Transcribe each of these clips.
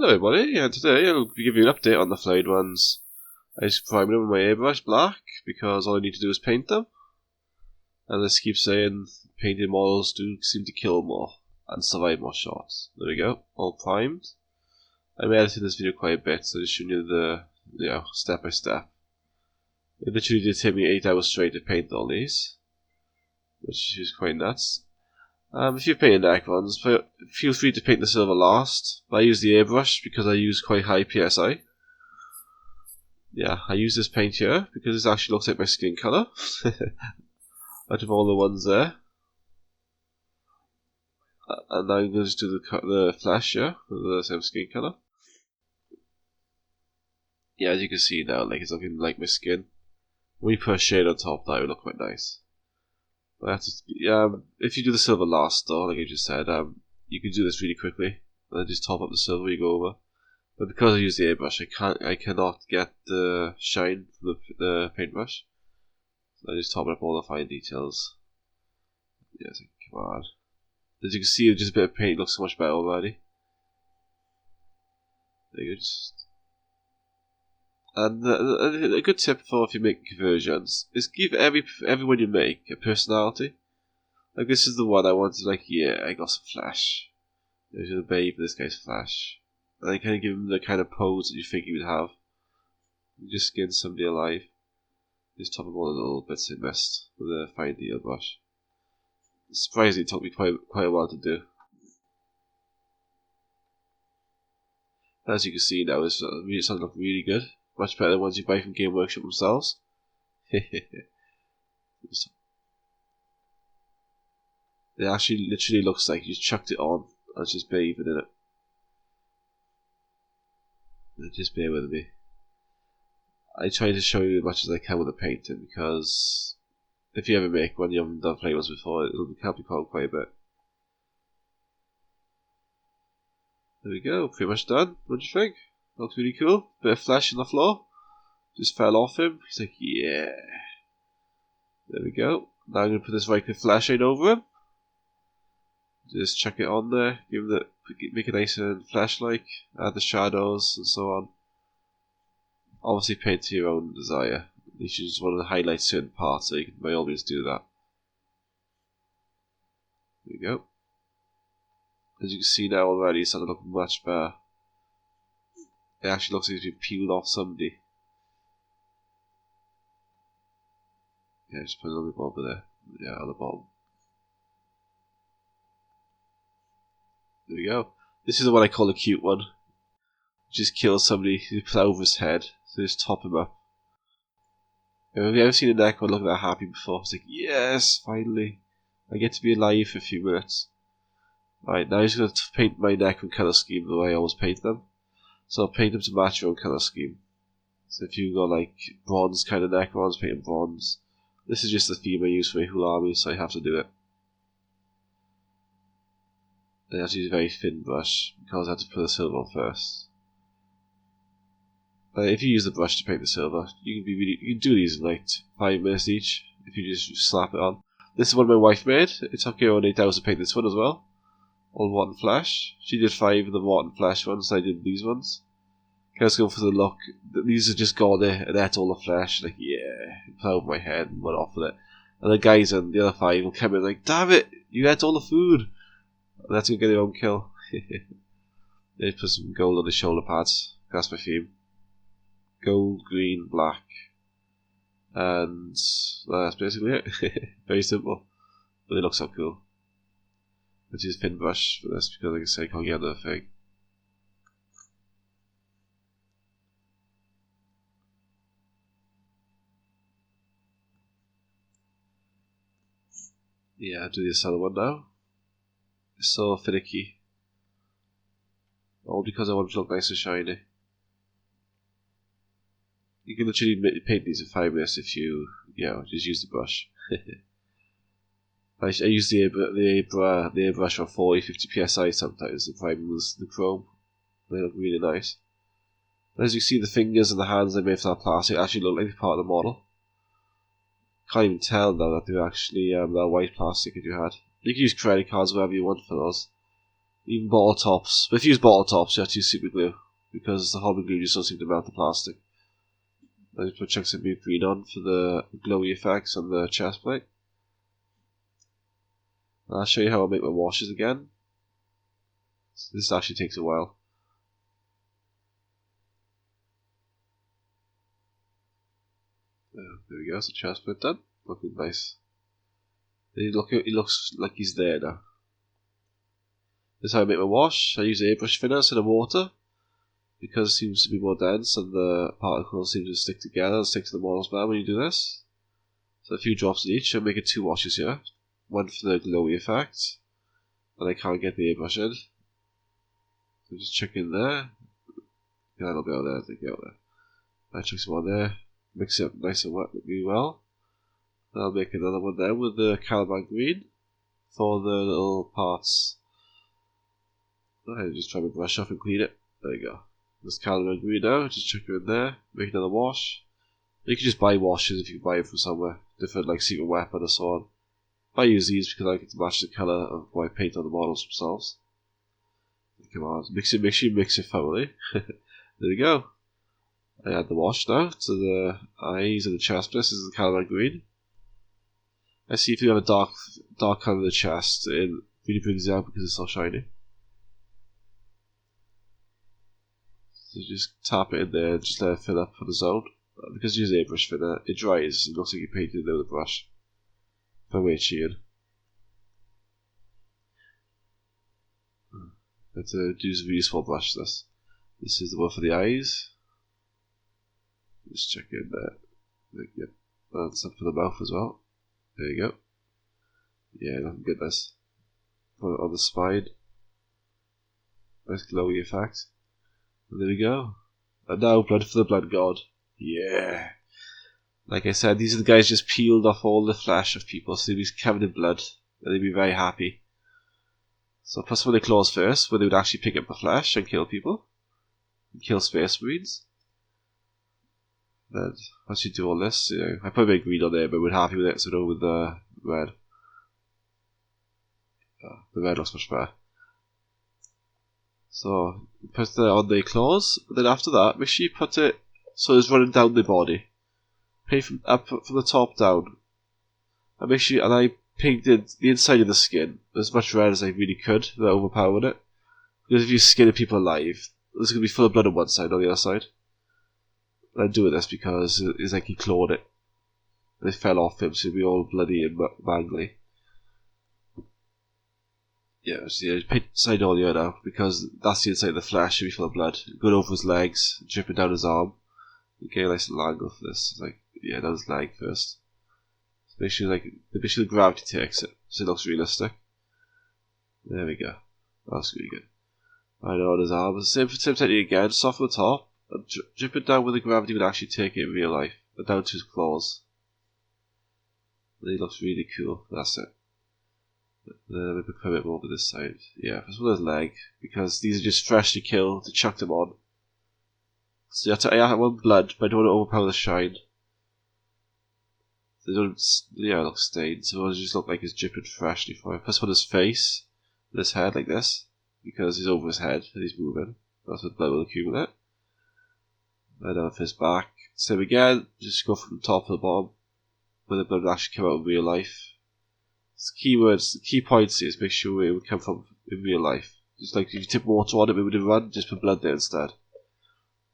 Hello everybody, and today I'll give you an update on the Flayed ones. I just primed them with my airbrush black because all I need to do is paint them. And this keeps saying painted models do seem to kill more and survive more shots. There we go, all primed. I'm editing this video quite a bit, so just showing you the step by step. It literally did take me 8 hours straight to paint all these, which is quite nuts. If you're painting necrons, feel free to paint the silver last. I use the airbrush because I use quite high PSI. Yeah, I use this paint here because it actually looks like my skin colour. Out of all the ones there. And now I'm going to just do the flash here with the same skin colour. Yeah, as you can see now, like it's looking like my skin. When you put a shade on top, that would look quite nice. But if you do the silver last though, like I just said, you can do this really quickly. And then just top up the silver you go over. But because I use the airbrush, I cannot get the shine from the paintbrush. So I just top up all the fine details. Yes, come on. As you can see, just a bit of paint looks so much better already. There you go. And a good tip for if you make conversions is give everyone you make a personality. Like this is the one I wanted. Like, yeah, I got some flash. There's a babe for this guy's flash. And I kind of give him the kind of pose that you think he would have. You just skin somebody alive. Just top him all the little bits I missed with a fine deal brush. Surprisingly, it took me quite a while to do. As you can see now, it's starting to look really good. Much better than ones you buy from Game Workshop themselves. It actually literally looks like you just chucked it on and it's just bathing in it. Just bear with me. I try to show you as much as I can with the painting because if you ever make one you haven't done Flayed ones before, it'll help you out quite a bit. There we go, pretty much done. What do you think? Looks really cool. Bit of flesh on the floor. Just fell off him. He's like, yeah. There we go. Now I'm going to put this right click flashlight over him. Just chuck it on there. Make it nice and flash-like. Add the shadows and so on. Obviously paint to your own desire. You should just want to highlight certain parts, so you can by all means do that. There we go. As you can see now already, it's starting to look much better. It actually looks like it's been peeled off somebody. Yeah, just put a little bit over there. Yeah, on the bottom. There we go. This is the one I call the cute one. Just kill somebody, you put over his head, so just top him up. Have you ever seen a necron look that happy before? It's like, yes, finally. I get to be alive for a few minutes. Right, now I'm just going to paint my necron colour scheme the way I always paint them. So I'll paint them to match your own colour scheme. So if you've got like bronze kind of necrons, paint them bronze. This is just the theme I use for my whole army, so I have to do it. I have to use a very thin brush because I have to put the silver on first. If you use the brush to paint the silver, you can do these in like 5 minutes each if you just slap it on. This is one my wife made. It took her around 8 hours to paint this one as well. All wont and flash. She did 5 of the wont and flash ones, I did these ones. I was going for the look. These are just got there and ate all the flesh. Like, yeah, put over my head and went off with it. And the guys on the other 5 will come in like, damn it, you ate all the food. And that's going to get their own kill. They put some gold on the shoulder pads. That's my theme. Gold, green, black. And that's basically it. Very simple. But they look so cool. Let's use a thin brush for this because, like I say, I can't get another thing. Yeah, I'll do this other one now. It's so finicky. All because I want it to look nice and shiny. You can literally paint these in 5 minutes if you just use the brush. I use the airbrush on 40-50 psi sometimes. The problem is the chrome. They look really nice. As you see, the fingers and the hands I made for that plastic actually look like part of the model. Can't even tell now that they're actually that white plastic that you had. You can use credit cards, whatever you want for those. even bottle tops. But if you use bottle tops, you have to use super glue because the hobby glue just doesn't seem to melt the plastic. I just put chunks of mute green on for the glowy effects on the chest plate. I'll show you how I make my washes again. This actually takes a while. There we go, so chest plate done. Looking nice. He looks like he's there now. This is how I make my wash. I use airbrush thinner instead of water because it seems to be more dense and the particles seem to stick together and stick to the models better when you do this. So a few drops in each. I'm making 2 washes here. One for the glowy effect, and I can't get the airbrush in. So just chuck in there. Yeah, that'll be out there. Take it out there. I chuck some on there. Mix it up nice and wet really well. And I'll make another one there with the calamine green for the little parts. I just try to brush off and clean it. There you go. This calamine green now. Just chuck it in there. Make another wash. You can just buy washes if you buy them from somewhere. Different like Secret Weapon or so on. I use these because I like it to match the colour of what I paint on the models themselves. Come on, mix it thoroughly. There we go. I add the wash now to the eyes and the chest. This is the calamine green. I see if you have a dark colour in the chest, it really brings it out because it's so shiny. So just tap it in there and just let it fill up for the zone. Because you use airbrush thinner, it dries. It looks like you painted it there with a brush. By way cheating. Let's do some useful brush this. This is the one for the eyes. Just check in there. Yep. And some for the mouth as well. There you go. Yeah, looking good this. Put it on the spine. Nice glowy effect. And there we go. And now blood for the blood god. Yeah. Like I said, these are the guys just peeled off all the flesh of people, so they'd be covered in blood, and they'd be very happy. So plus one of the claws first, where they would actually pick up the flesh and kill people. And kill space marines. Then, once you do all this, I put a bit of green on there, but we're happy with it, so no with the red. The red looks much better. So, put it on the claws, but then after that, make sure you put it so it's running down the body. Paint from the top down. And make sure, and I painted the inside of the skin as much red as I really could without overpowering it. Because if you skin people alive, there's going to be full of blood on one side, on the other side. And I'm doing this because it's like he clawed it. And it fell off him, so it'll be all bloody and mangly. Yeah, so yeah, paint inside all here now, because that's the inside of the flesh, should be full of blood. Going over his legs, dripping down his arm. Okay, nice little angle for this. It's like, yeah, down his leg first. So make sure the gravity takes it, so it looks realistic. There we go. That's really good. I know on his arm. Same technique again, soft on the top, and drip it down where the gravity would actually take it in real life, and down to his claws. And he looks really cool. That's it. Then we put it over this side. Yeah, first one his leg, because these are just freshly killed to chuck them on. So I want blood, but I don't want to overpower the shine. They don't, yeah, look stained, so it'll just look like it's dripping freshly for him. Plus, on his face, and his head like this, because he's over his head and he's moving. That's what blood will accumulate. And then off his back, same again, just go from the top to the bottom, where the blood will actually come out in real life. The key points is make sure it would come from in real life. Just like if you tip water on it, it would run, just put blood there instead.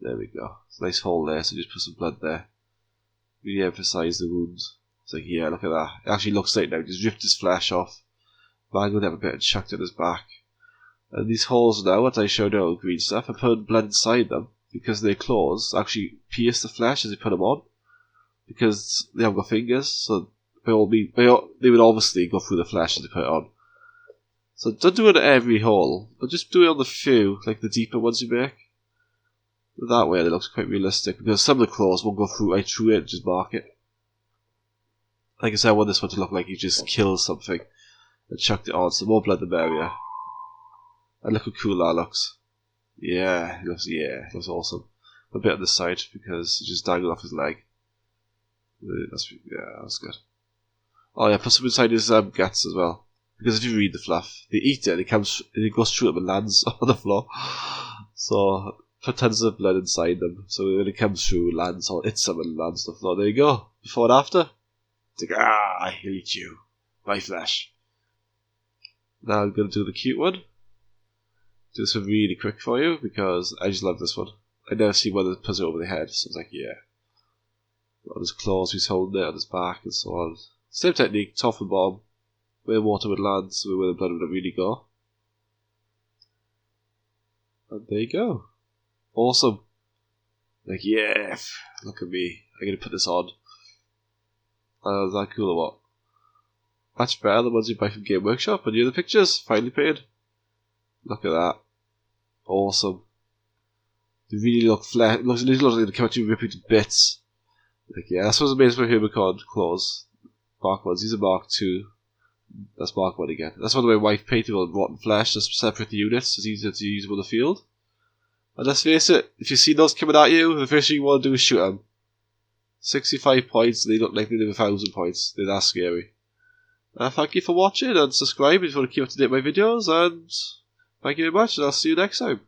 There we go. It's a nice hole there, so just put some blood there. Really emphasise the wounds. It's like, yeah, look at that. It actually looks like now, just ripped his flesh off, mangled him a bit and chucked it in his back. And these holes now, what I showed out with green stuff, I put blood inside them, because their claws actually pierce the flesh as they put them on. Because they haven't got fingers, so they would obviously go through the flesh as they put it on. So don't do it at every hole, but just do it on the few, like the deeper ones you make. That way it looks quite realistic, because some of the claws won't go through right through it and just mark it. Like I said, I want this one to look like he just killed something and chucked it on, so more blood the merrier. And look how cool that looks. Yeah, it looks awesome. A bit on the side, because it just dangled off his leg. That's good. Oh yeah, put some inside his guts as well, Because if you read the fluff, they eat it and it goes through them and lands on the floor. So, put tons of blood inside them. So when it comes through, it lands on, hits them and lands on the floor. There you go. Before and after. It's like, I'll eat you. My flesh. Now I'm going to do the cute one. Do this one really quick for you because I just love this one. I never see one that puts it over the head, so I was like, yeah. On his claws, he's holding it on his back and so on. Same technique, top and bottom. Where water would land, so where the blood would really go. And there you go. Awesome. Like, yeah, look at me. I'm going to put this on. Is that cool or what? Much better than the ones you buy from Game Workshop. And the other pictures, finally paid. Look at that. Awesome. They really look flat. It looks like they're going to come at you and rip you to bits. Like, yeah, that's what's amazing about Hubercon claws. Mark ones. These are Mark 2. That's Mark 1 again. That's one of my wife painted on rotten flesh. Just separate the units. It's easier to use them on the field. And let's face it, if you see those coming at you, the first thing you want to do is shoot them. 65 points, and they look like they live 1,000 points. They're that scary. Thank you for watching, and subscribe if you want to keep up to date with my videos, and thank you very much, and I'll see you next time.